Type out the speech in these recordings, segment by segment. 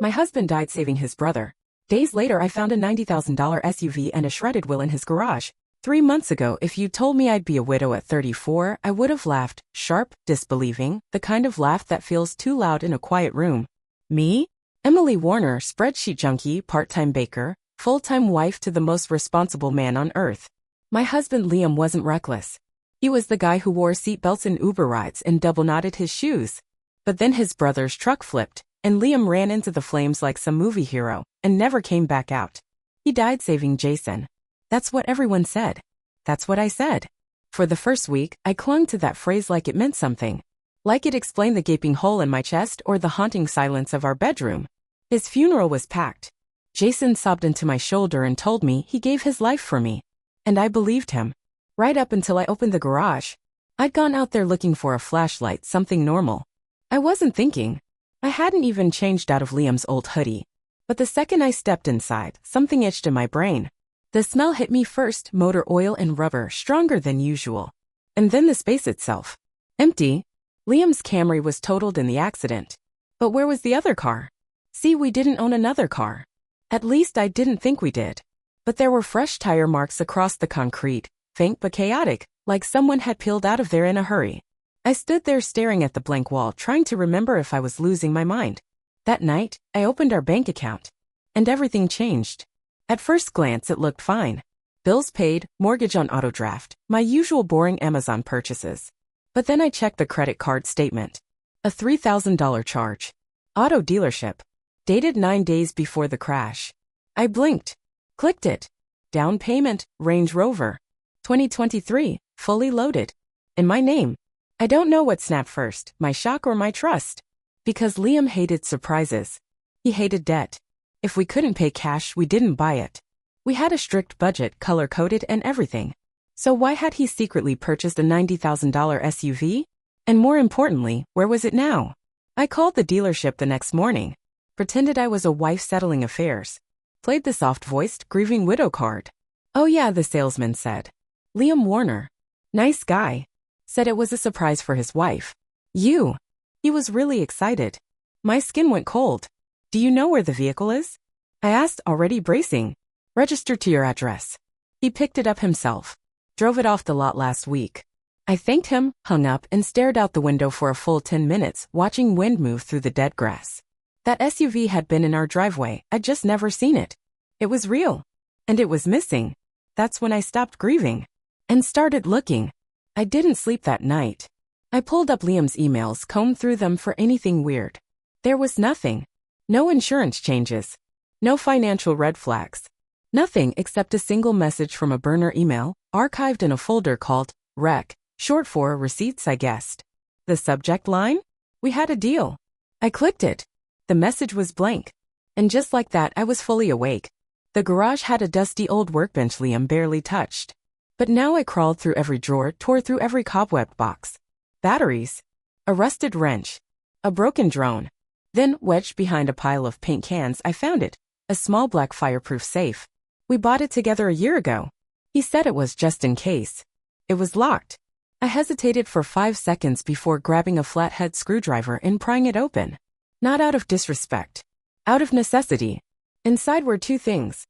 My husband died saving his brother. Days later I found a $90,000 SUV and a shredded will in his garage. 3 months ago, if you told me I'd be a widow at 34, I would have laughed, sharp, disbelieving, the kind of laugh that feels too loud in a quiet room. Me? Emily Warner, spreadsheet junkie, part-time baker, full-time wife to the most responsible man on earth. My husband Liam wasn't reckless. He was the guy who wore seatbelts in Uber rides and double-knotted his shoes. But then his brother's truck flipped, and Liam ran into the flames like some movie hero, and never came back out. He died saving Jason. That's what everyone said. That's what I said. For the first week, I clung to that phrase like it meant something. Like it explained the gaping hole in my chest or the haunting silence of our bedroom. His funeral was packed. Jason sobbed into my shoulder and told me he gave his life for me. And I believed him. Right up until I opened the garage. I'd gone out there looking for a flashlight, something normal. I wasn't thinking. I hadn't even changed out of Liam's old hoodie. But the second I stepped inside, something itched in my brain. The smell hit me first, motor oil and rubber, stronger than usual. And then the space itself. Empty. Liam's Camry was totaled in the accident. But where was the other car? See, we didn't own another car. At least I didn't think we did. But there were fresh tire marks across the concrete, faint but chaotic, like someone had peeled out of there in a hurry. I stood there staring at the blank wall, trying to remember if I was losing my mind. That night, I opened our bank account. And everything changed. At first glance it looked fine. Bills paid, mortgage on auto draft, my usual boring Amazon purchases. But then I checked the credit card statement. A $3,000 charge. Auto dealership. Dated 9 days before the crash. I blinked. Clicked it. Down payment, Range Rover. 2023, fully loaded. In my name. I don't know what snapped first, my shock or my trust. Because Liam hated surprises. He hated debt. If we couldn't pay cash, we didn't buy it. We had a strict budget, color-coded and everything. So why had he secretly purchased a $90,000 SUV? And more importantly, where was it now? I called the dealership the next morning. Pretended I was a wife settling affairs. Played the soft-voiced, grieving widow card. Oh yeah, the salesman said. Liam Warner. Nice guy. Said it was a surprise for his wife. You. He was really excited. My skin went cold. Do you know where the vehicle is? I asked, already bracing. Registered to your address. He picked it up himself. Drove it off the lot last week. I thanked him, hung up, and stared out the window for a full 10 minutes, watching wind move through the dead grass. That SUV had been in our driveway, I'd just never seen it. It was real. And it was missing. That's when I stopped grieving. And started looking. I didn't sleep that night. I pulled up Liam's emails, combed through them for anything weird. There was nothing. No insurance changes. No financial red flags. Nothing except a single message from a burner email, archived in a folder called Rec, short for receipts, I guessed. The subject line? We had a deal. I clicked it. The message was blank. And just like that, I was fully awake. The garage had a dusty old workbench Liam barely touched. But now I crawled through every drawer, tore through every cobwebbed box. Batteries. A rusted wrench. A broken drone. Then, wedged behind a pile of paint cans, I found it. A small black fireproof safe. We bought it together a year ago. He said it was just in case. It was locked. I hesitated for 5 seconds before grabbing a flathead screwdriver and prying it open. Not out of disrespect. Out of necessity. Inside were 2 things.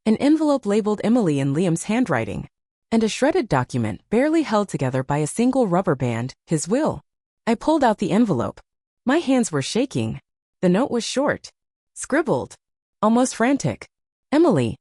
An envelope labeled Emily in Liam's handwriting. And a shredded document barely held together by a single rubber band, his will. I pulled out the envelope. My hands were shaking. The note was short. Scribbled. Almost frantic. Emily.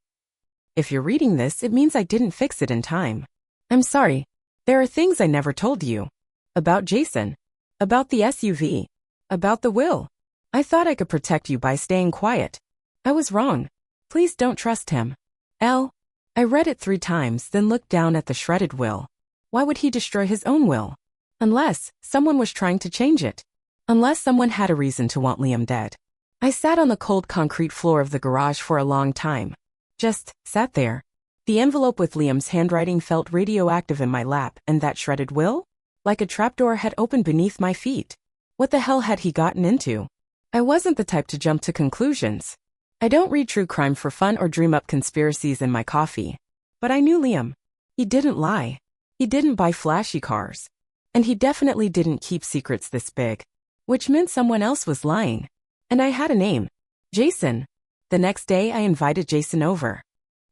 If you're reading this, it means I didn't fix it in time. I'm sorry. There are things I never told you. About Jason. About the SUV. About the will. I thought I could protect you by staying quiet. I was wrong. Please don't trust him. L. I read it 3 times, then looked down at the shredded will. Why would he destroy his own will? Unless someone was trying to change it. Unless someone had a reason to want Liam dead. I sat on the cold concrete floor of the garage for a long time. Just sat there. The envelope with Liam's handwriting felt radioactive in my lap, and that shredded will? Like a trapdoor had opened beneath my feet. What the hell had he gotten into? I wasn't the type to jump to conclusions. I don't read true crime for fun or dream up conspiracies in my coffee. But I knew Liam. He didn't lie. He didn't buy flashy cars. And he definitely didn't keep secrets this big. Which meant someone else was lying. And I had a name. Jason. The next day I invited Jason over.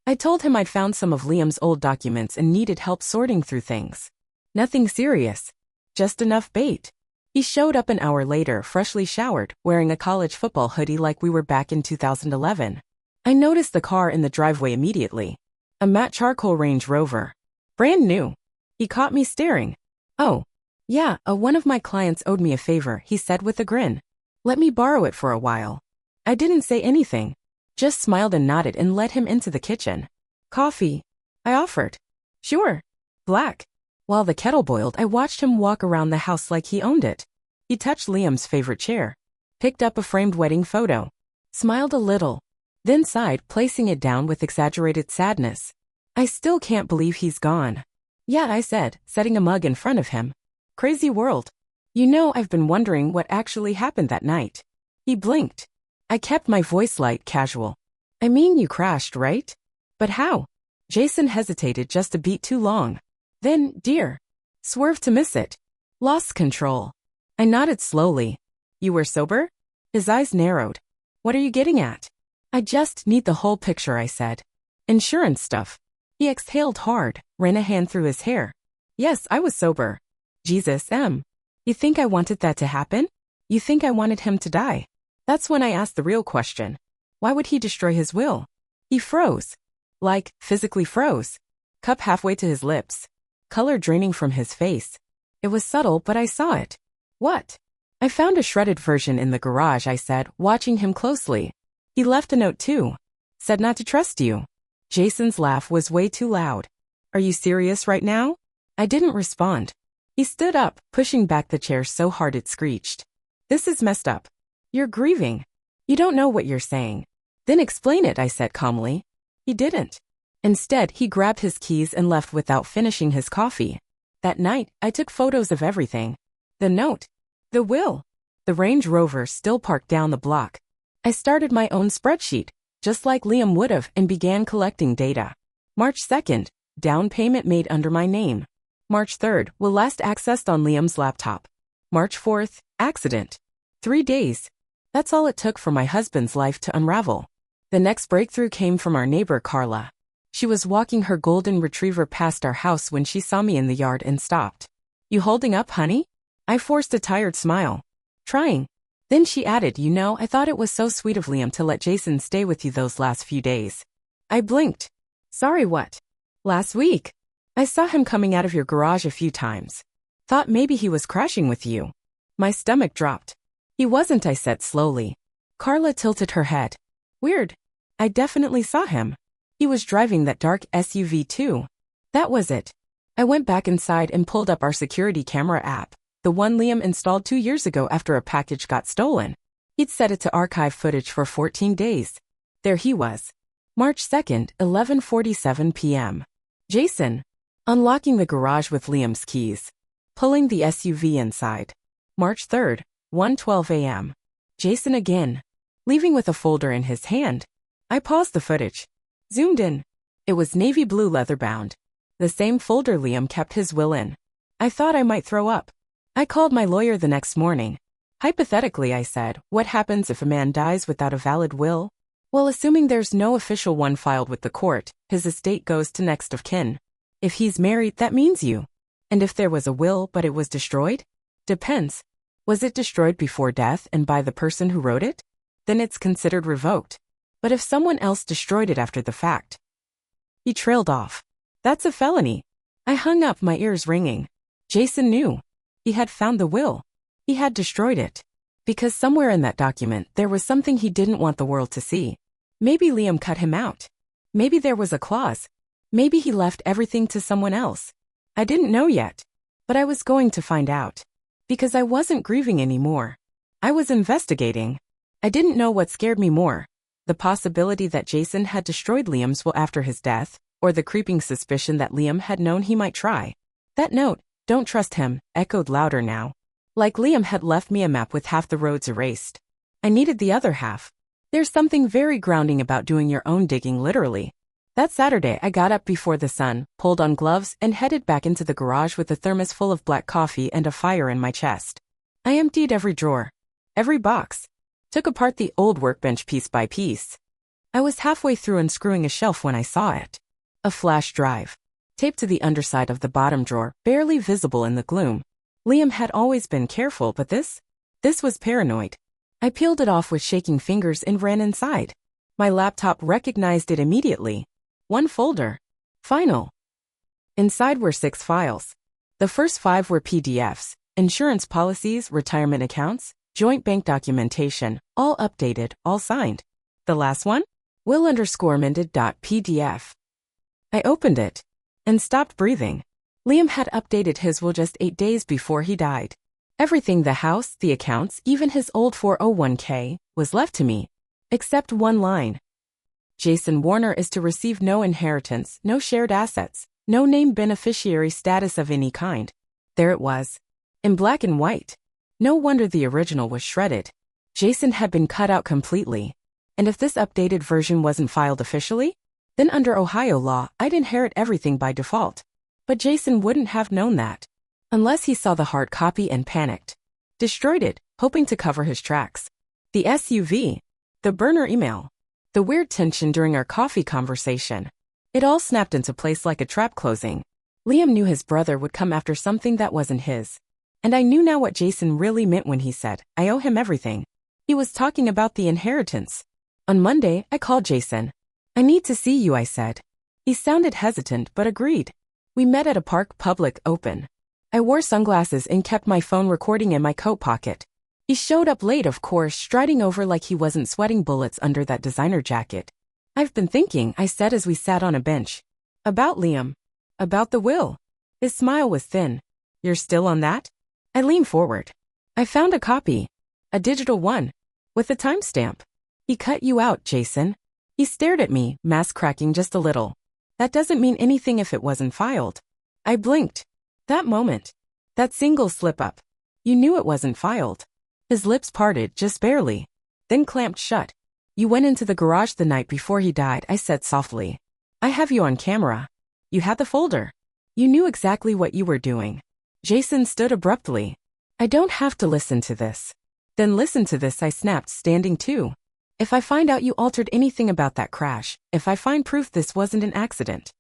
I told him I'd found some of Liam's old documents and needed help sorting through things. Nothing serious. Just enough bait. He showed up an hour later, freshly showered, wearing a college football hoodie like we were back in 2011. I noticed the car in the driveway immediately. A matte charcoal Range Rover. Brand new. He caught me staring. "Oh, yeah, one of my clients owed me a favor," he said with a grin. "Let me borrow it for a while." I didn't say anything. Just smiled and nodded and led him into the kitchen. "Coffee?" I offered. "Sure. Black." While the kettle boiled, I watched him walk around the house like he owned it. He touched Liam's favorite chair, picked up a framed wedding photo, smiled a little, then sighed, placing it down with exaggerated sadness. "I still can't believe he's gone." "Yeah," I said, setting a mug in front of him. "Crazy world. You know, I've been wondering what actually happened that night." He blinked. I kept my voice light, casual. "I mean, you crashed, right? But how?" Jason hesitated just a beat too long. Then, dear. Swerved to miss it. Lost control. I nodded slowly. "You were sober?" His eyes narrowed. "What are you getting at?" "I just need the whole picture," I said. "Insurance stuff." He exhaled hard, ran a hand through his hair. "Yes, I was sober." "Jesus, Em. You think I wanted that to happen? You think I wanted him to die?" That's when I asked the real question. Why would he destroy his will? He froze. Like, physically froze. Cup halfway to his lips. Color draining from his face. It was subtle, but I saw it. "What?" "I found a shredded version in the garage," I said, watching him closely. "He left a note too. Said not to trust you." Jason's laugh was way too loud. "Are you serious right now?" I didn't respond. He stood up, pushing back the chair so hard it screeched. "This is messed up. You're grieving. You don't know what you're saying." "Then explain it," I said calmly. He didn't. Instead, he grabbed his keys and left without finishing his coffee. That night, I took photos of everything. The note. The will. The Range Rover still parked down the block. I started my own spreadsheet, just like Liam would've, and began collecting data. March 2nd, down payment made under my name. March 3rd, will last accessed on Liam's laptop. March 4th, accident. 3 days. That's all it took for my husband's life to unravel. The next breakthrough came from our neighbor, Carla. She was walking her golden retriever past our house when she saw me in the yard and stopped. "You holding up, honey?" I forced a tired smile. "Trying." Then she added, "You know, I thought it was so sweet of Liam to let Jason stay with you those last few days." I blinked. "Sorry, what?" "Last week. I saw him coming out of your garage a few times. Thought maybe he was crashing with you." My stomach dropped. "He wasn't," I said slowly. Carla tilted her head. "Weird. I definitely saw him. He was driving that dark SUV too." That was it. I went back inside and pulled up our security camera app, the one Liam installed 2 years ago after a package got stolen. He'd set it to archive footage for 14 days. There he was. March 2nd, 11:47 p.m. Jason. Unlocking the garage with Liam's keys. Pulling the SUV inside. March 3rd, 1:12 a.m. Jason again. Leaving with a folder in his hand. I paused the footage. Zoomed in. It was navy blue leather-bound. The same folder Liam kept his will in. I thought I might throw up. I called my lawyer the next morning. "Hypothetically," I said, "what happens if a man dies without a valid will?" "Well, assuming there's no official one filed with the court, his estate goes to next of kin. If he's married, that means you. And if there was a will but it was destroyed? Depends. Was it destroyed before death and by the person who wrote it? Then it's considered revoked. But if someone else destroyed it after the fact?" He trailed off. "That's a felony." I hung up, my ears ringing. Jason knew. He had found the will. He had destroyed it. Because somewhere in that document there was something he didn't want the world to see. Maybe Liam cut him out. Maybe there was a clause. Maybe he left everything to someone else. I didn't know yet. But I was going to find out. Because I wasn't grieving anymore. I was investigating. I didn't know what scared me more. The possibility that Jason had destroyed Liam's will after his death, or the creeping suspicion that Liam had known he might try. That note, "Don't trust him," echoed louder now. Like Liam had left me a map with half the roads erased. I needed the other half. There's something very grounding about doing your own digging, literally. That Saturday, I got up before the sun, pulled on gloves, and headed back into the garage with a thermos full of black coffee and a fire in my chest. I emptied every drawer. Every box. Took apart the old workbench piece by piece. I was halfway through unscrewing a shelf when I saw it. A flash drive. Taped to the underside of the bottom drawer, barely visible in the gloom. Liam had always been careful, but this was paranoid. I peeled it off with shaking fingers and ran inside. My laptop recognized it immediately. One folder. Final. Inside were 6 files. The first 5 were PDFs, insurance policies, retirement accounts, joint bank documentation, all updated, all signed. The last one? will_amended.pdf. I opened it and stopped breathing. Liam had updated his will just 8 days before he died. Everything, the house, the accounts, even his old 401k, was left to me. Except one line. Jason Warner is to receive no inheritance, no shared assets, no named beneficiary status of any kind. There it was. In black and white. No wonder the original was shredded. Jason had been cut out completely. And if this updated version wasn't filed officially, then under Ohio law, I'd inherit everything by default. But Jason wouldn't have known that. Unless he saw the hard copy and panicked. Destroyed it, hoping to cover his tracks. The SUV. The burner email. The weird tension during our coffee conversation. It all snapped into place like a trap closing. Liam knew his brother would come after something that wasn't his. And I knew now what Jason really meant when he said, I owe him everything. He was talking about the inheritance. On Monday, I called Jason. I need to see you, I said. He sounded hesitant but agreed. We met at a park, public, open. I wore sunglasses and kept my phone recording in my coat pocket. He showed up late, of course, striding over like he wasn't sweating bullets under that designer jacket. I've been thinking, I said as we sat on a bench. About Liam. About the will. His smile was thin. You're still on that? I leaned forward. I found a copy. A digital one. With a timestamp. He cut you out, Jason. He stared at me, mask cracking just a little. That doesn't mean anything if it wasn't filed. I blinked. That moment. That single slip-up. You knew it wasn't filed. His lips parted, just barely. Then clamped shut. You went into the garage the night before he died, I said softly. I have you on camera. You had the folder. You knew exactly what you were doing. Jason stood abruptly. I don't have to listen to this. Then listen to this, I snapped, standing too. If I find out you altered anything about that crash, if I find proof this wasn't an accident.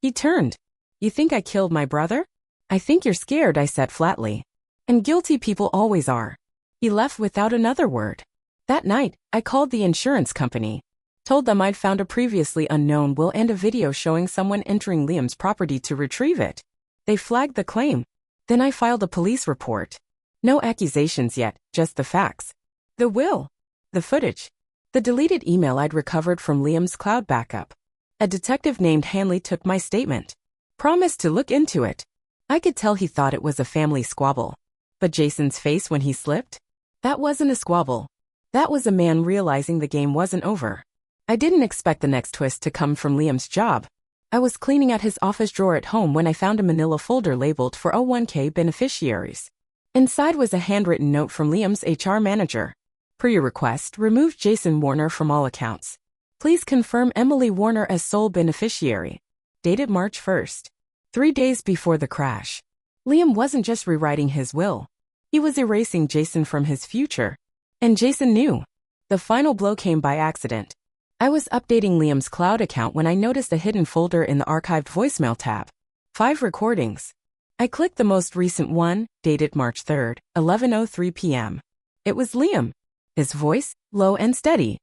He turned. You think I killed my brother? I think you're scared, I said flatly. And guilty people always are. He left without another word. That night, I called the insurance company. Told them I'd found a previously unknown will and a video showing someone entering Liam's property to retrieve it. They flagged the claim. Then I filed a police report. No accusations yet, just the facts. The will. The footage. The deleted email I'd recovered from Liam's cloud backup. A detective named Hanley took my statement. Promised to look into it. I could tell he thought it was a family squabble. But Jason's face when he slipped? That wasn't a squabble. That was a man realizing the game wasn't over. I didn't expect the next twist to come from Liam's job. I was cleaning out his office drawer at home when I found a manila folder labeled 401k beneficiaries. Inside was a handwritten note from Liam's HR manager. Per your request, remove Jason Warner from all accounts. Please confirm Emily Warner as sole beneficiary. Dated March 1st. 3 days before the crash. Liam wasn't just rewriting his will. He was erasing Jason from his future. And Jason knew. The final blow came by accident. I was updating Liam's cloud account when I noticed a hidden folder in the archived voicemail tab. 5 recordings. I clicked the most recent one, dated March 3rd, 11:03 p.m. It was Liam. His voice, low and steady.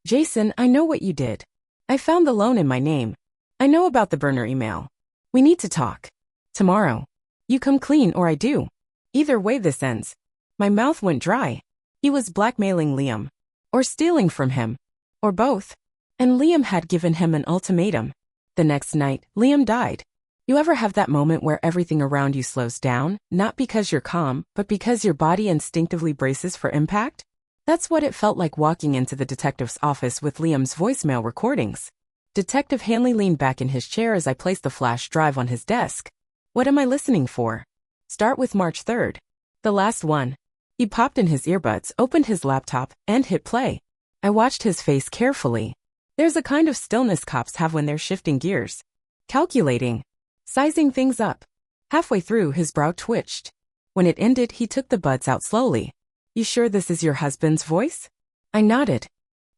Jason, I know what you did. I found the loan in my name. I know about the burner email. We need to talk. Tomorrow. You come clean or I do. Either way this ends. My mouth went dry. He was blackmailing Liam. Or stealing from him. Or both. And Liam had given him an ultimatum. The next night, Liam died. You ever have that moment where everything around you slows down, not because you're calm, but because your body instinctively braces for impact? That's what it felt like walking into the detective's office with Liam's voicemail recordings. Detective Hanley leaned back in his chair as I placed the flash drive on his desk. What am I listening for? Start with March 3rd. The last one. He popped in his earbuds, opened his laptop, and hit play. I watched his face carefully. There's a kind of stillness cops have when they're shifting gears. Calculating. Sizing things up. Halfway through, his brow twitched. When it ended, he took the buds out slowly. You sure this is your husband's voice? I nodded.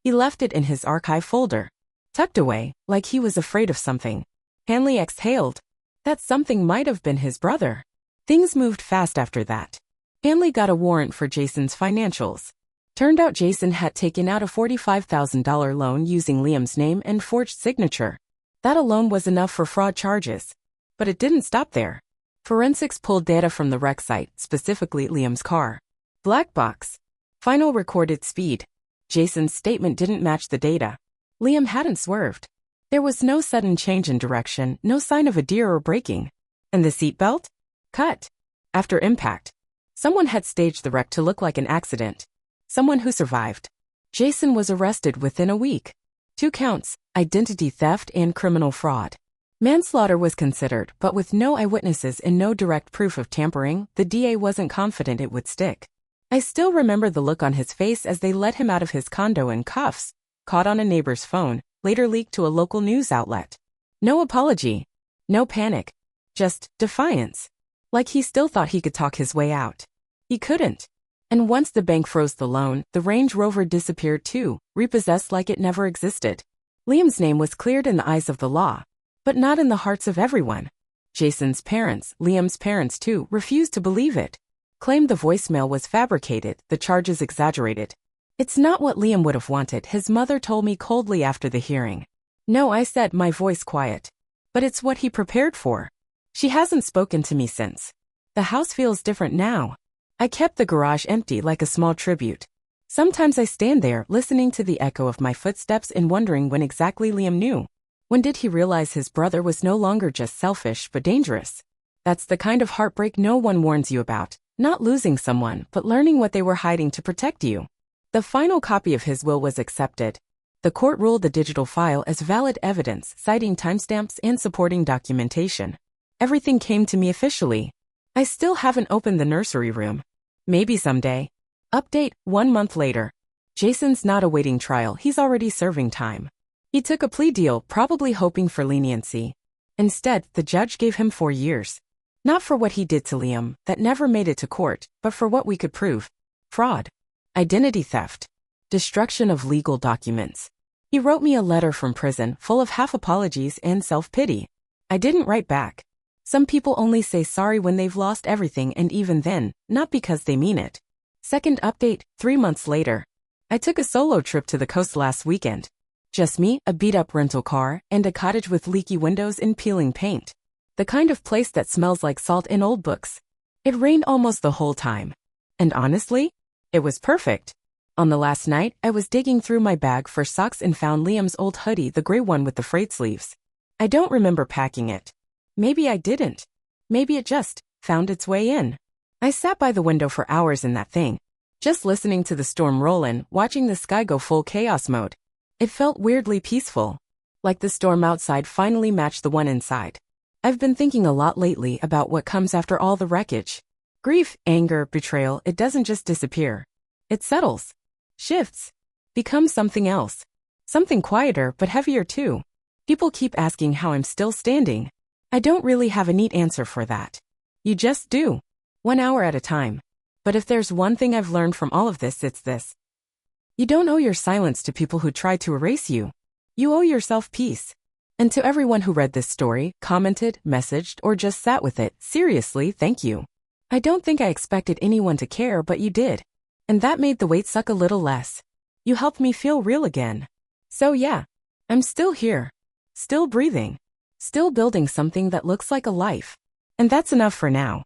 He left it in his archive folder, tucked away, like he was afraid of something. Hanley exhaled. That something might have been his brother. Things moved fast after that. Hanley got a warrant for Jason's financials. Turned out Jason had taken out a $45,000 loan using Liam's name and forged signature. That alone was enough for fraud charges. But it didn't stop there. Forensics pulled data from the wreck site, specifically Liam's car. Black box. Final recorded speed. Jason's statement didn't match the data. Liam hadn't swerved. There was no sudden change in direction, no sign of a deer or braking. And the seatbelt? Cut. After impact. Someone had staged the wreck to look like an accident. Someone who survived. Jason was arrested within a week. 2 counts, identity theft and criminal fraud. Manslaughter was considered, but with no eyewitnesses and no direct proof of tampering, the DA wasn't confident it would stick. I still remember the look on his face as they let him out of his condo in cuffs, caught on a neighbor's phone, later leaked to a local news outlet. No apology. No panic. Just defiance. Like he still thought he could talk his way out. He couldn't. And once the bank froze the loan, the Range Rover disappeared too, repossessed like it never existed. Liam's name was cleared in the eyes of the law, but not in the hearts of everyone. Jason's parents, Liam's parents too, refused to believe it. Claimed the voicemail was fabricated, the charges exaggerated. It's not what Liam would have wanted, his mother told me coldly after the hearing. No, I said, my voice quiet. But it's what he prepared for. She hasn't spoken to me since. The house feels different now. I kept the garage empty like a small tribute. Sometimes I stand there, listening to the echo of my footsteps and wondering when exactly Liam knew. When did he realize his brother was no longer just selfish but dangerous? That's the kind of heartbreak no one warns you about. Not losing someone, but learning what they were hiding to protect you. The final copy of his will was accepted. The court ruled the digital file as valid evidence, citing timestamps and supporting documentation. Everything came to me officially. I still haven't opened the nursery room. Maybe someday. Update, 1 month later. Jason's not awaiting trial, he's already serving time. He took a plea deal, probably hoping for leniency. Instead, the judge gave him 4 years. Not for what he did to Liam, that never made it to court, but for what we could prove. Fraud. Identity theft. Destruction of legal documents. He wrote me a letter from prison, full of half apologies and self-pity. I didn't write back. Some people only say sorry when they've lost everything, and even then, not because they mean it. Second update, 3 months later. I took a solo trip to the coast last weekend. Just me, a beat-up rental car, and a cottage with leaky windows and peeling paint. The kind of place that smells like salt in old books. It rained almost the whole time. And honestly, it was perfect. On the last night, I was digging through my bag for socks and found Liam's old hoodie, the gray one with the frayed sleeves. I don't remember packing it. Maybe I didn't. Maybe it just found its way in. I sat by the window for hours in that thing, just listening to the storm roll in, watching the sky go full chaos mode. It felt weirdly peaceful, like the storm outside finally matched the one inside. I've been thinking a lot lately about what comes after all the wreckage. Grief, anger, betrayal, it doesn't just disappear. It settles, shifts, becomes something else. Something quieter but heavier too. People keep asking how I'm still standing. I don't really have a neat answer for that. You just do. 1 hour at a time. But if there's one thing I've learned from all of this, it's this. You don't owe your silence to people who try to erase you. You owe yourself peace. And to everyone who read this story, commented, messaged, or just sat with it, seriously, thank you. I don't think I expected anyone to care, but you did. And that made the weight suck a little less. You helped me feel real again. So yeah, I'm still here. Still breathing. Still building something that looks like a life. And that's enough for now.